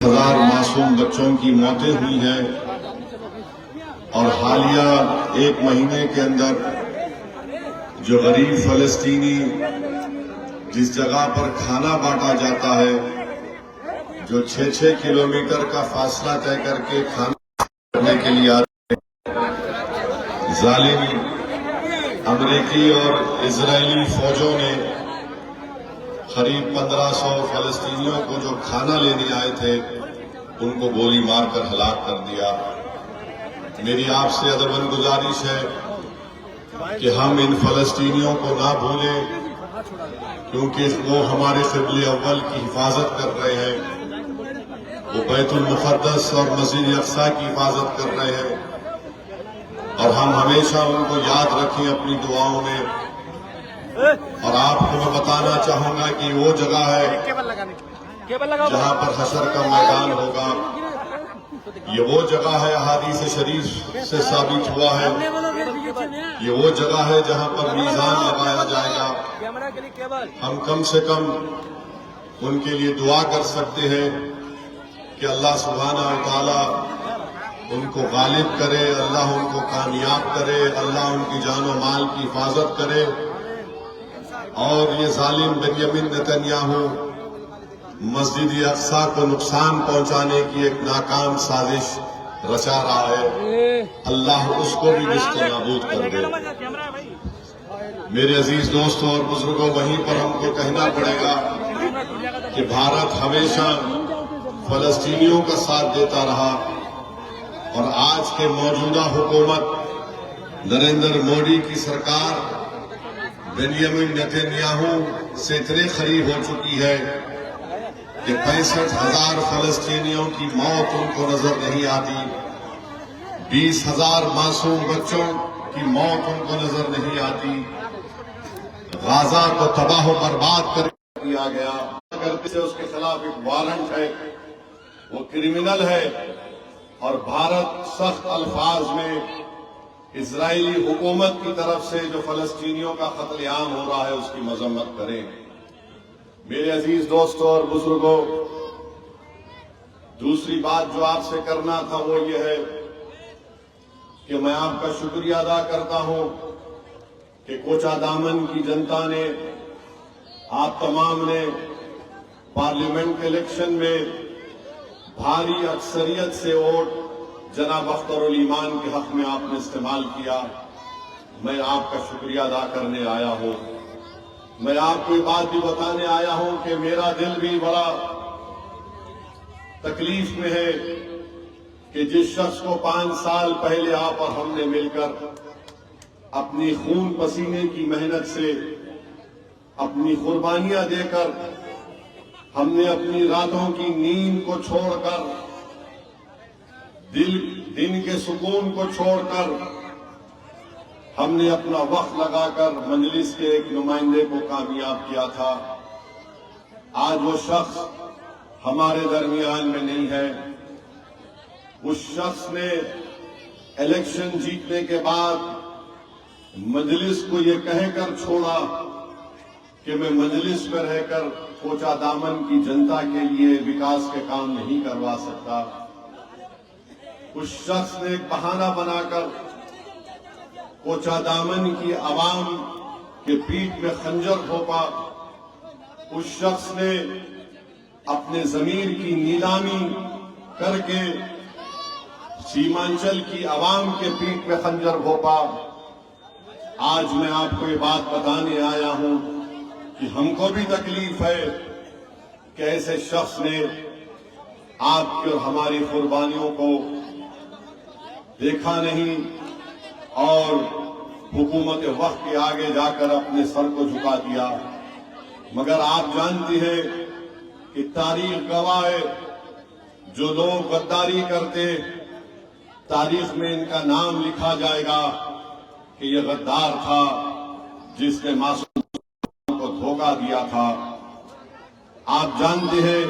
हजार मासूम बच्चों की मौतें हुई हैं और हालिया एक महीने के अंदर जो गरीब फलस्तीनी जिस जगह पर खाना बांटा जाता है, जो 6-6 किलोमीटर का फासला तय करके खाना करने के लिए आते हैं, जालिम अमेरिकी और इजरायली फौजों ने करीब 1500 फलस्तीनियों को जो खाना लेने आए थे उनको गोली मारकर हलाक कर दिया। मेरी आपसे अदबन गुजारिश है कि हम इन फलस्तीनियों को ना भूलें, क्योंकि वो हमारे क़िबले अव्वल की हिफाजत कर रहे हैं, वो बैतुल मुक़द्दस और मस्जिद अक़सा की हिफाजत कर रहे हैं और हम हमेशा उनको याद रखें अपनी दुआओं में। और आपको मैं बताना चाहूंगा कि वो जगह है जहां पर हशर का मैदान होगा, ये वो जगह है, अहादीस शरीफ से साबित हुआ है, ये वो जगह है जहां पर मीज़ान लगाया जाएगा। हम कम से कम उनके लिए दुआ कर सकते हैं कि अल्लाह सुब्हानहू व तआला उनको गालिब करे, अल्लाह उनको कामयाब करे, अल्लाह उनकी जान और माल की हिफाजत करे। और ये जालिम बेंयामिन नेतन्याहू मस्जिद अक़सा को नुकसान पहुंचाने की एक नाकाम साजिश रचा रहा है, अल्लाह उसको भी निस्ते नाबूद कर दे। मेरे अजीज दोस्तों और बुजुर्गों, वहीं पर हमको कहना पड़ेगा कि भारत हमेशा फलस्तीनियों का साथ देता रहा और आज के मौजूदा हुकूमत नरेंद्र मोदी की सरकार बेंयामिन नेतन्याहू से इतने करीब हो चुकी है कि 65,000 फलस्तीनियों की मौत उनको नजर नहीं आती, 20,000 मासूम बच्चों की मौत उनको नजर नहीं आती, गाजा को तबाह बर्बाद कर दिया गया, करते से उसके खिलाफ एक वारंट है, वो क्रिमिनल है और भारत सख्त अल्फाज में इजरायली हुकूमत की तरफ से जो फलस्तीनियों का कत्लेआम हो रहा है उसकी मजम्मत करें। मेरे अजीज दोस्तों और बुजुर्गों, दूसरी बात जो आपसे करना था वो ये है कि मैं आपका शुक्रिया अदा करता हूं कि कोचा दामन की जनता ने, आप तमाम ने पार्लियामेंट के इलेक्शन में भारी अक्सरियत से वोट जनाब अख्तरुल ईमान के हक में आपने इस्तेमाल किया। मैं आपका शुक्रिया अदा करने आया हूं। मैं आपको ये बात भी बताने आया हूं कि मेरा दिल भी बड़ा तकलीफ में है कि जिस शख्स को 5 साल पहले आप और हमने मिलकर अपनी खून पसीने की मेहनत से, अपनी कुर्बानियां देकर, हमने अपनी रातों की नींद को छोड़कर, दिन के सुकून को छोड़कर, हमने अपना वक्त लगाकर मजलिस के एक नुमाइंदे को कामयाब किया था। आज वो शख्स हमारे दरमियान में नहीं है। उस शख्स ने इलेक्शन जीतने के बाद मजलिस को ये कहकर छोड़ा कि मैं मजलिस में रहकर कोचा दामन की जनता के लिए विकास के काम नहीं करवा सकता। उस शख्स ने एक बहाना बनाकर कोचा दामन की आवाम के पीठ में खंजर घोंपा। उस शख्स ने अपने जमीर की नीलामी करके सीमांचल की आवाम के पीठ में खंजर घोंपा। आज मैं आपको ये बात बताने आया हूं कि हमको भी तकलीफ है कि ऐसे शख्स ने आपकी और हमारी कुर्बानियों को देखा नहीं और हुकूमत वक्त के आगे जाकर अपने सर को झुका दिया। मगर आप जानती हैं कि तारीख गवाह है, जो लोग गद्दारी करते तारीख में इनका नाम लिखा जाएगा कि यह गद्दार था जिसने मासूम को धोखा दिया था। आप जानते हैं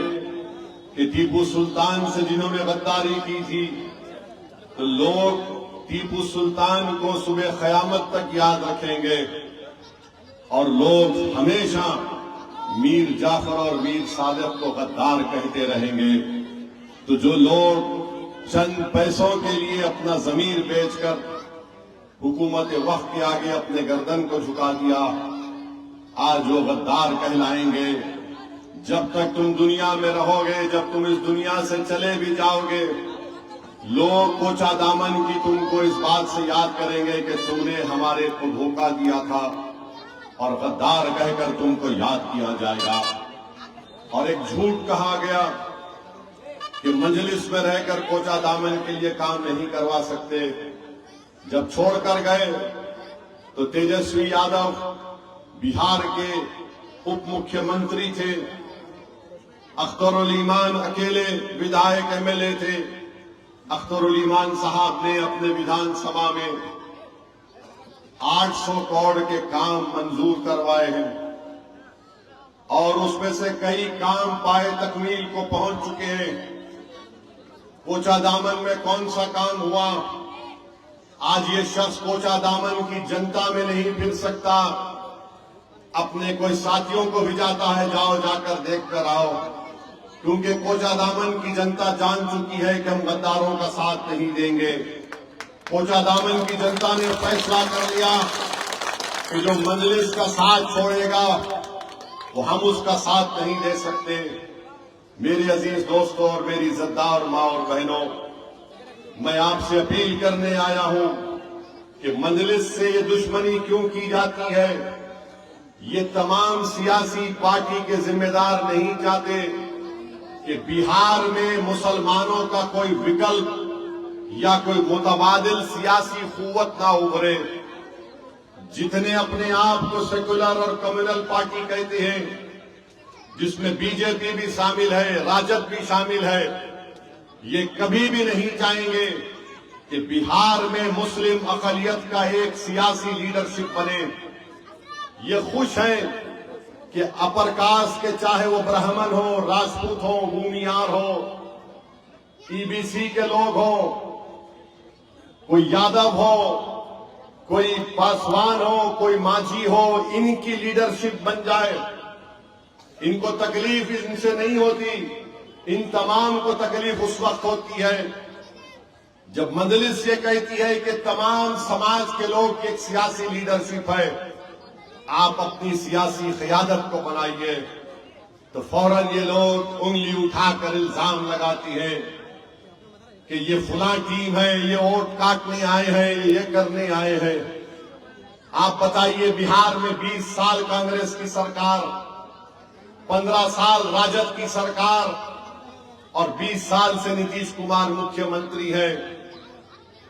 कि टीपू सुल्तान से जिन्होंने गद्दारी की थी, तो लोग टीपू सुल्तान को सुबह क़यामत तक याद रखेंगे और लोग हमेशा मीर जाफर और मीर सादिक को गद्दार कहते रहेंगे। तो जो लोग चंद पैसों के लिए अपना जमीर बेचकर हुकूमत वक्त के आगे अपने गर्दन को झुका दिया, आज वो गद्दार कहलाएंगे। जब तक तुम दुनिया में रहोगे, जब तुम इस दुनिया से चले भी जाओगे, लोग कोचा दामन की तुमको इस बात से याद करेंगे कि तुमने हमारे को धोखा दिया था, और गद्दार कहकर तुमको याद किया जाएगा। और एक झूठ कहा गया कि मजलिस में रहकर कोचा दामन के लिए काम नहीं करवा सकते। जब छोड़कर गए तो तेजस्वी यादव बिहार के उप मुख्यमंत्री थे, अख्तरुल ईमान अकेले विधायक एमएलए थे। अख्तरुल ईमान साहब ने अपने विधानसभा में 800 करोड़ के काम मंजूर करवाए हैं, और उसमें से कई काम पाए तकमील को पहुंच चुके हैं। कोचा दामन में कौन सा काम हुआ? आज ये शख्स कोचा दामन की जनता में नहीं फिर सकता, अपने कोई साथियों को भिजाता है, जाओ जाकर देख कर आओ, क्योंकि कोचा दामन की जनता जान चुकी है कि हम गद्दारों का साथ नहीं देंगे। कोचा दामन की जनता ने फैसला कर लिया कि जो मजलिस का साथ छोड़ेगा वो हम उसका साथ नहीं दे सकते। मेरे अजीज दोस्तों और मेरी इज्जतदार माँ और बहनों, मैं आपसे अपील करने आया हूं कि मजलिस से ये दुश्मनी क्यों की जाती है। ये तमाम सियासी पार्टी के जिम्मेदार नहीं चाहते कि बिहार में मुसलमानों का कोई विकल्प या कोई मुतबादिल सियासी कुव्वत ना उभरे। जितने अपने आप को सेकुलर और कम्युनल पार्टी कहते हैं, जिसमें बीजेपी भी शामिल है, राजद भी शामिल है, ये कभी भी नहीं चाहेंगे कि बिहार में मुस्लिम अकलियत का एक सियासी लीडरशिप बने। ये खुश हैं कि अपर कास्ट के, चाहे वो ब्राह्मण हो, राजपूत हो, भूमियार हो, ईबीसी के लोग हो, कोई यादव हो, कोई पासवान हो, कोई माझी हो, इनकी लीडरशिप बन जाए। इनको तकलीफ इनसे नहीं होती, इन तमाम को तकलीफ उस वक्त होती है जब मजलिस ये कहती है कि तमाम समाज के लोग की एक सियासी लीडरशिप है, आप अपनी सियासी क़यादत को बनाइए। तो फौरन ये लोग उंगली उठाकर इल्जाम लगाती है कि ये फुला टीम है, ये वोट काटने आए हैं, ये करने आए हैं। आप बताइए, बिहार में 20 साल कांग्रेस की सरकार, 15 साल राजद की सरकार और 20 साल से नीतीश कुमार मुख्यमंत्री है।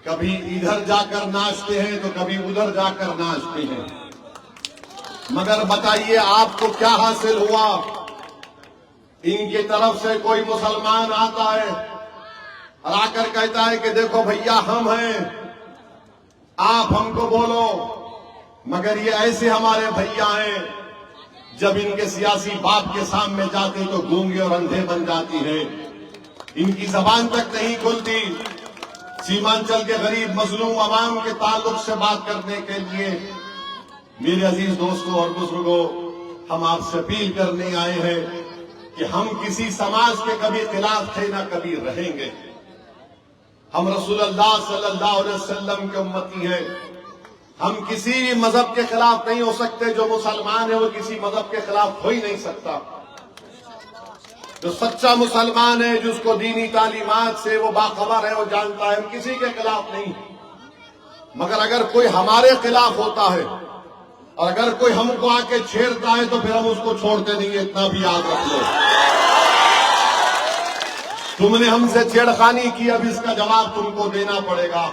कभी इधर जाकर नाचते हैं तो कभी उधर जाकर नाचते हैं। मगर बताइए आपको क्या हासिल हुआ? इनकी तरफ से कोई मुसलमान आता है और आकर कहता है कि देखो भैया हम हैं, आप हमको बोलो। मगर ये ऐसे हमारे भैया हैं, जब इनके सियासी बाप के सामने जाते तो गूंगे और अंधे बन जाती है, इनकी जबान तक नहीं खुलती। सीमांचल के गरीब मजलूम अवाम के ताल्लुक से बात करने के लिए मेरे अजीज दोस्तों और बुजुर्गों, हम आपसे अपील करने आए हैं कि हम किसी समाज के कभी खिलाफ थे ना कभी रहेंगे। हम रसूलुल्लाह सल्लल्लाहु अलैहि वसल्लम के उम्मती हैं। हम किसी भी मजहब के खिलाफ नहीं हो सकते। जो मुसलमान है वो किसी मजहब के खिलाफ हो ही नहीं सकता। जो सच्चा मुसलमान है, जिसको दीनी तालीमात से वो बाखबर है, वो जानता है हम किसी के खिलाफ नहीं। मगर अगर कोई हमारे खिलाफ होता है और अगर कोई हमको आके छेड़ता है तो फिर हम उसको छोड़ते नहीं है, इतना भी याद रख लो। तुमने हमसे छेड़खानी की, अब इसका जवाब तुमको देना पड़ेगा।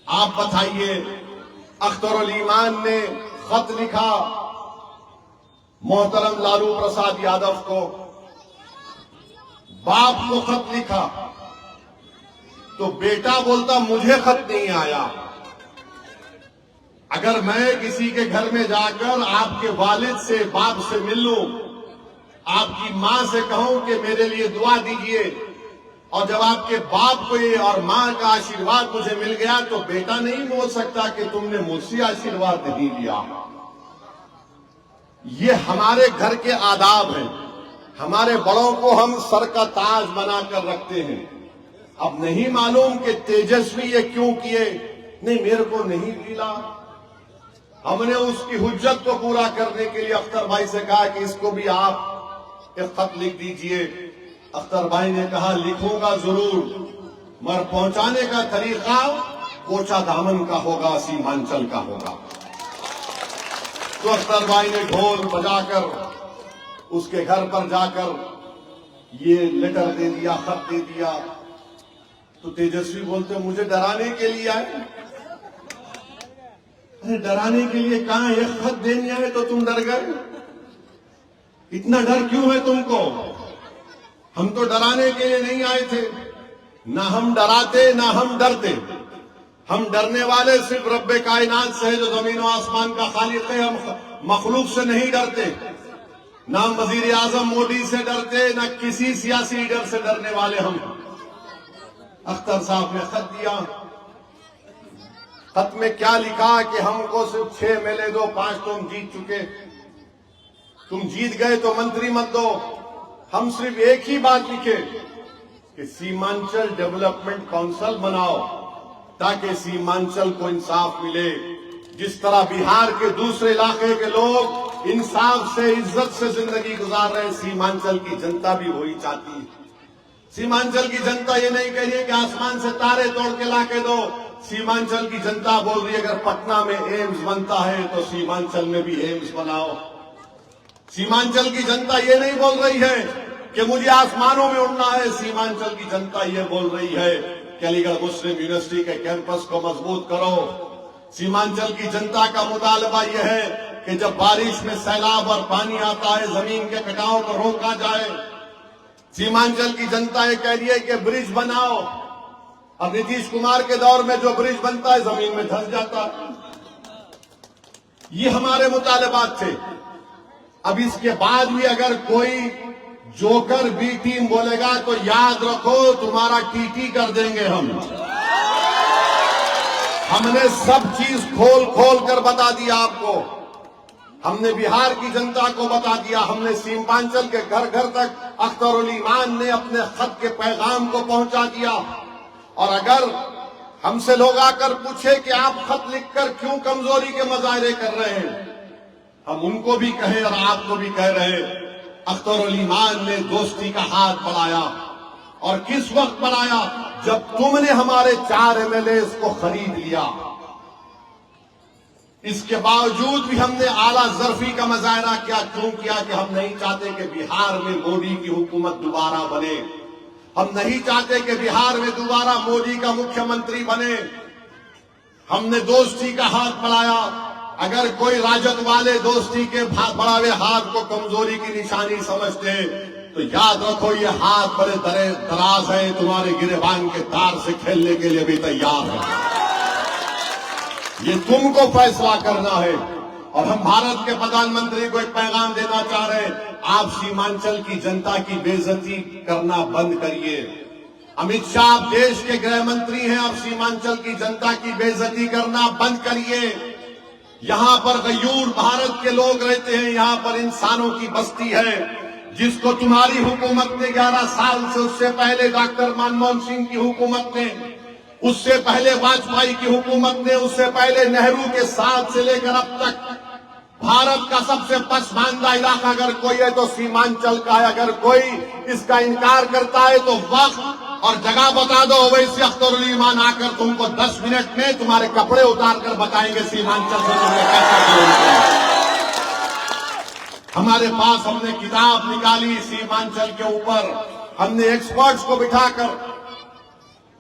आप बताइए, अख्तरुल ईमान ने खत लिखा मोहतरम लालू प्रसाद यादव को, बाप को खत लिखा, तो बेटा बोलता मुझे खत नहीं आया। अगर मैं किसी के घर में जाकर आपके वालिद से, बाप से मिल लूं, आपकी मां से कहूं कि मेरे लिए दुआ दीजिए, और जब आपके बाप को ये और मां का आशीर्वाद मुझे मिल गया, तो बेटा नहीं बोल सकता कि तुमने मुझसे आशीर्वाद नहीं लिया। ये हमारे घर के आदाब हैं। हमारे बड़ों को हम सर का ताज बनाकर रखते हैं। अब नहीं मालूम कि तेजस्वी ये क्यों किए, नहीं मेरे को नहीं मिला। हमने उसकी हुज्जत को पूरा करने के लिए अख्तर भाई से कहा कि इसको भी आप एक खत लिख दीजिए। अख्तर भाई ने कहा लिखूंगा जरूर, मगर पहुंचाने का तरीका कोचा दामन का होगा, सीमांचल का होगा। तो अख्तर भाई ने ढोल बजाकर उसके घर पर जाकर ये लेटर दे दिया, खत दे दिया। तो तेजस्वी बोलते मुझे डराने के लिए आए। अरे डराने के लिए कहां, एक खत देने आए तो तुम डर गए? इतना डर क्यों है तुमको? हम तो डराने के लिए नहीं आए थे, ना हम डराते ना हम डरते। हम डरने वाले सिर्फ रब्बे कायनात से है जो जमीन और आसमान का खालिक है। हम मखलूक से नहीं डरते, ना हम वजीर आजम मोदी से डरते, ना किसी सियासी लीडर से डरने वाले हम। अख्तर साहब ने खत दिया। खत में क्या लिखा कि हमको सिर्फ 6 MLA दो, 5 तुम जीत चुके। तुम जीत गए तो मंत्री मत दो। हम सिर्फ एक ही बात लिखे कि सीमांचल डेवलपमेंट काउंसिल बनाओ ताकि सीमांचल को इंसाफ मिले। जिस तरह बिहार के दूसरे इलाके के लोग इंसाफ से, इज्जत से जिंदगी गुजार रहे, सीमांचल की जनता भी वही चाहती है। सीमांचल की जनता ये नहीं कह रही है कि आसमान से तारे तोड़ के लाके दो। सीमांचल की जनता बोल रही है अगर पटना में एम्स बनता है तो सीमांचल में भी एम्स बनाओ। सीमांचल की जनता ये नहीं बोल रही है कि मुझे आसमानों में उड़ना है। सीमांचल की जनता ये बोल रही है कि अलीगढ़ मुस्लिम यूनिवर्सिटी के कैंपस को मजबूत करो। सीमांचल की जनता का मुतालबा यह है कि जब बारिश में सैलाब और पानी आता है जमीन के कटाव को रोका जाए। सीमांचल की जनता ये कह रही है कि ब्रिज बनाओ। अब नीतीश कुमार के दौर में जो ब्रिज बनता है जमीन में धंस जाता है। ये हमारे मुतालबात थे। अब इसके बाद भी अगर कोई जोकर बी टीम बोलेगा तो याद रखो तुम्हारा टीटी कर देंगे हम। हमने सब चीज खोल खोल कर बता दिया आपको। हमने बिहार की जनता को बता दिया। हमने सीमांचल के घर घर तक अख्तरुल ईमान ने अपने खत के पैगाम को पहुंचा दिया। और अगर हमसे लोग आकर पूछे कि आप खत लिखकर क्यों कमजोरी के मुजाहरे कर रहे हैं, हम उनको भी कहें और आपको भी कह रहे हैं अख्तरुल ईमान ने दोस्ती का हाथ बढ़ाया। और किस वक्त बढ़ाया? जब तुमने हमारे 4 MLAs को खरीद लिया। इसके बावजूद भी हमने आला ज़र्फी का मुजाहरा क्यों किया कि हम नहीं चाहते कि बिहार में मोदी की हुकूमत दोबारा बने। हम नहीं चाहते कि बिहार में दोबारा मोदी का मुख्यमंत्री बने। हमने दोस्ती का हाथ बढ़ाया। अगर कोई राजद वाले दोस्ती के बढ़ावे हाथ को कमजोरी की निशानी समझते हैं तो याद रखो ये हाथ बड़े दराज है, तुम्हारे गिरेबान के तार से खेलने के लिए भी तैयार है। ये तुमको फैसला करना है। और हम भारत के प्रधानमंत्री को एक पैगाम देना चाह रहे हैं, आप सीमांचल की जनता की बेइज्जती करना बंद करिए। अमित शाह आप देश के गृह मंत्री हैं, आप सीमांचल की जनता की बेइज्जती करना बंद करिए। यहां पर गयूर भारत के लोग रहते हैं, यहां पर इंसानों की बस्ती है जिसको तुम्हारी हुकूमत ने 11 साल से, उससे पहले डॉक्टर मनमोहन सिंह की हुकूमत ने, उससे पहले वाजपेयी की हुकूमत ने, उससे पहले नेहरू के साथ से लेकर अब तक भारत का सबसे पसमानदा इलाका अगर कोई है तो सीमांचल का है। अगर कोई इसका इनकार करता है तो वक्त और जगह बता दो, वैसे अख्तरुल ईमान आकर तुमको 10 मिनट में तुम्हारे कपड़े उतार कर बताएंगे सीमांचल से तुमने कैसा किया। हमारे पास हमने किताब निकाली सीमांचल के ऊपर। हमने एक्सपर्ट्स को बिठाकर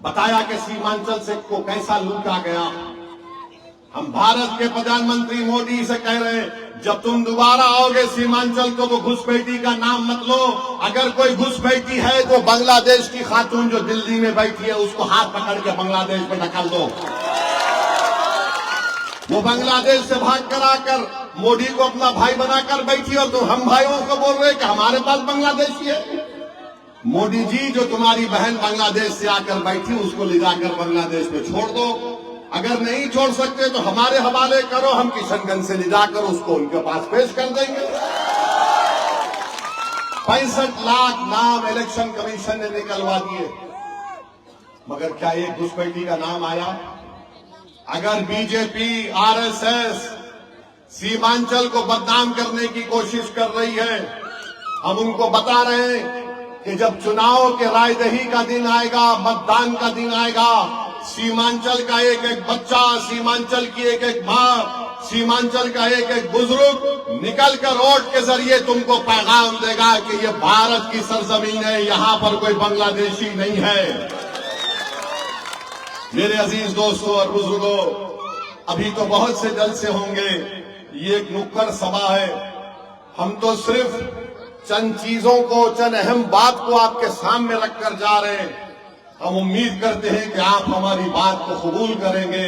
बताया कि सीमांचल से को कैसा लूटा गया। हम भारत के प्रधानमंत्री मोदी से कह रहे हैं जब तुम दोबारा आओगे सीमांचल को वो घुसपैठी का नाम मत लो। अगर कोई घुसपैठी है तो बांग्लादेश की खातून जो दिल्ली में बैठी है उसको हाथ पकड़ के बांग्लादेश में ढकल दो। वो बांग्लादेश से भाग कर आकर मोदी को अपना भाई बनाकर बैठी और तुम हम भाइयों को बोल रहे कि हमारे पास बांग्लादेशी है। मोदी जी जो तुम्हारी बहन बांग्लादेश से आकर बैठी उसको ले जाकर बांग्लादेश में छोड़ दो। अगर नहीं छोड़ सकते तो हमारे हवाले करो, हम किशनगंज से ले जाकर उसको उनके पास पेश कर देंगे। 65 लाख नाम इलेक्शन कमीशन ने निकलवा दिए, मगर क्या एक घुसपैठी का नाम आया? अगर बीजेपी, आरएसएस सीमांचल को बदनाम करने की कोशिश कर रही है, हम उनको बता रहे हैं कि जब चुनाव के रायदही का दिन आएगा, मतदान का दिन आएगा, सीमांचल का एक एक बच्चा, सीमांचल की एक एक मां, सीमांचल का एक एक बुजुर्ग निकलकर वोट के जरिए तुमको पैगाम देगा कि ये भारत की सरजमीन है, यहां पर कोई बांग्लादेशी नहीं है। मेरे अजीज दोस्तों और बुजुर्गों, अभी तो बहुत से जलसे होंगे, ये एक नुक्कड़ सभा है। हम तो सिर्फ चंद चीजों को, चंद अहम बात को आपके सामने रखकर जा रहे हैं। हम उम्मीद करते हैं कि आप हमारी बात को कबूल करेंगे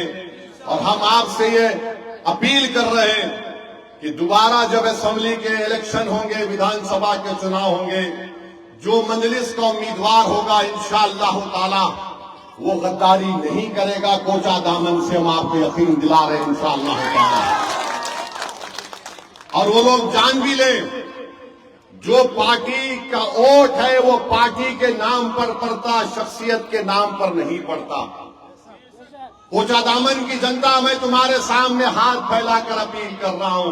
और हम आपसे ये अपील कर रहे हैं कि दोबारा जब असेंबली के इलेक्शन होंगे, विधानसभा के चुनाव होंगे, जो मजलिस का उम्मीदवार होगा इंशाअल्लाह ताला वो गद्दारी नहीं करेगा, कोचा दामन से हम आपको यकीन दिला रहे हैं इंशाअल्लाह ताला। और वो लोग जान भी लें, जो पार्टी का वोट है वो पार्टी के नाम पर पड़ता, शख्सियत के नाम पर नहीं पड़ता। कोचा दामन की जनता, मैं तुम्हारे सामने हाथ फैलाकर अपील कर रहा हूं,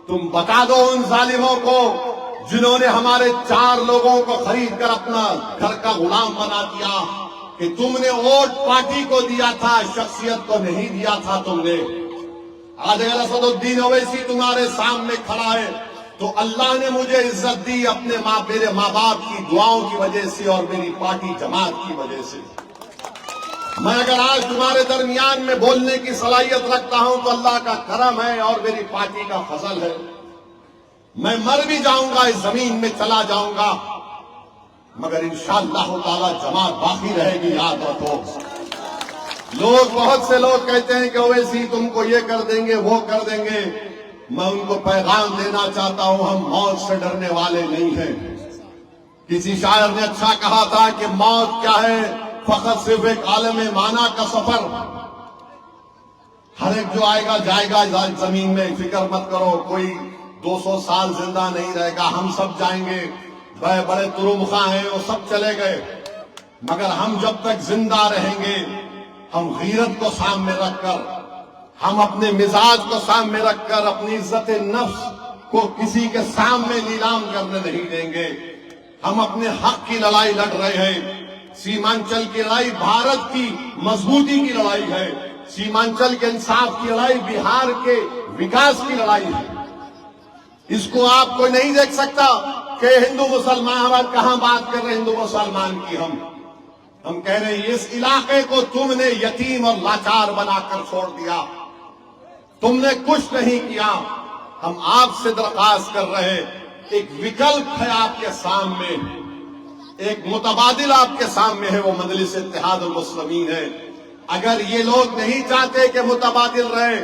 तुम बता दो उन जालिमों को जिन्होंने हमारे 4 लोगों को खरीद कर अपना घर का गुलाम बना दिया कि तुमने वोट पार्टी को दिया था, शख्सियत को नहीं दिया था तुमने। आज अगर असदुद्दीन ओवैसी तुम्हारे सामने खड़ा है तो अल्लाह ने मुझे इज्जत दी अपने मेरे माँ बाप की दुआओं की वजह से और मेरी पार्टी जमात की वजह से। मैं अगर आज तुम्हारे दरमियान में बोलने की सलाहियत रखता हूं तो अल्लाह का करम है और मेरी पार्टी का फजल है। मैं मर भी जाऊंगा, इस जमीन में चला जाऊंगा, मगर इंशाअल्लाह ताला जमात बाकी रहेगी, याद रखो। लोग, बहुत से लोग कहते हैं कि ओवैसी तुमको ये कर देंगे, वो कर देंगे। मैं उनको पैगाम देना चाहता हूं, हम मौत से डरने वाले नहीं हैं। किसी शायर ने अच्छा कहा था कि मौत क्या है, फकत सिर्फ एक आलम माना का सफर। हर एक जो आएगा जाएगा जमीन में, फिक्र मत करो, कोई 200 साल जिंदा नहीं रहेगा, हम सब जाएंगे। बड़े बड़े तुरुमुखा हैं, वो सब चले गए, मगर हम जब तक जिंदा रहेंगे, हम गीरत को सामने रखकर, हम अपने मिजाज को सामने रखकर अपनी इज्जत नफ्स को किसी के सामने नीलाम करने नहीं देंगे। हम अपने हक की लड़ाई लड़ रहे हैं। सीमांचल की लड़ाई भारत की मजबूती की लड़ाई है। सीमांचल के इंसाफ की लड़ाई बिहार के विकास की लड़ाई है। इसको आप कोई नहीं देख सकता कि हिंदू मुसलमान, हम कहां बात कर रहे हैं हिंदू मुसलमान की। हम कह रहे हैं इस इलाके को तुमने यतीम और लाचार बनाकर छोड़ दिया, तुमने कुछ नहीं किया। हम आपसे दरख्वास्त कर रहे हैं, एक विकल्प है आपके सामने, एक मुतबादिल आपके सामने है, वो मजलिस इत्तेहाद मुस्लिमीन है। अगर ये लोग नहीं चाहते कि मुतबादिल रहे,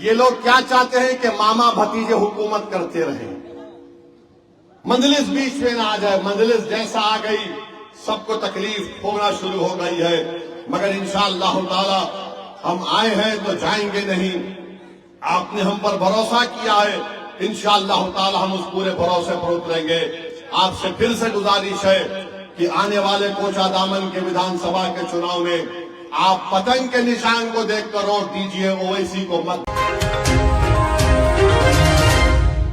ये लोग क्या चाहते हैं कि मामा भतीजे हुकूमत करते रहे, मजलिस बीच में ना आ जाए। मजलिस जैसा आ गई सबको तकलीफ होना शुरू हो गई है, मगर इंशाअल्लाह ताला हम आए हैं तो जाएंगे नहीं। आपने हम पर भरोसा किया है, इंशाअल्लाह ताला हम उस पूरे भरोसे पर उतरेंगे। आपसे फिर से गुजारिश है कि आने वाले कोचा दामन के विधानसभा के चुनाव में आप पतंग के निशान को देखकर वोट दीजिए, ओवैसी को मत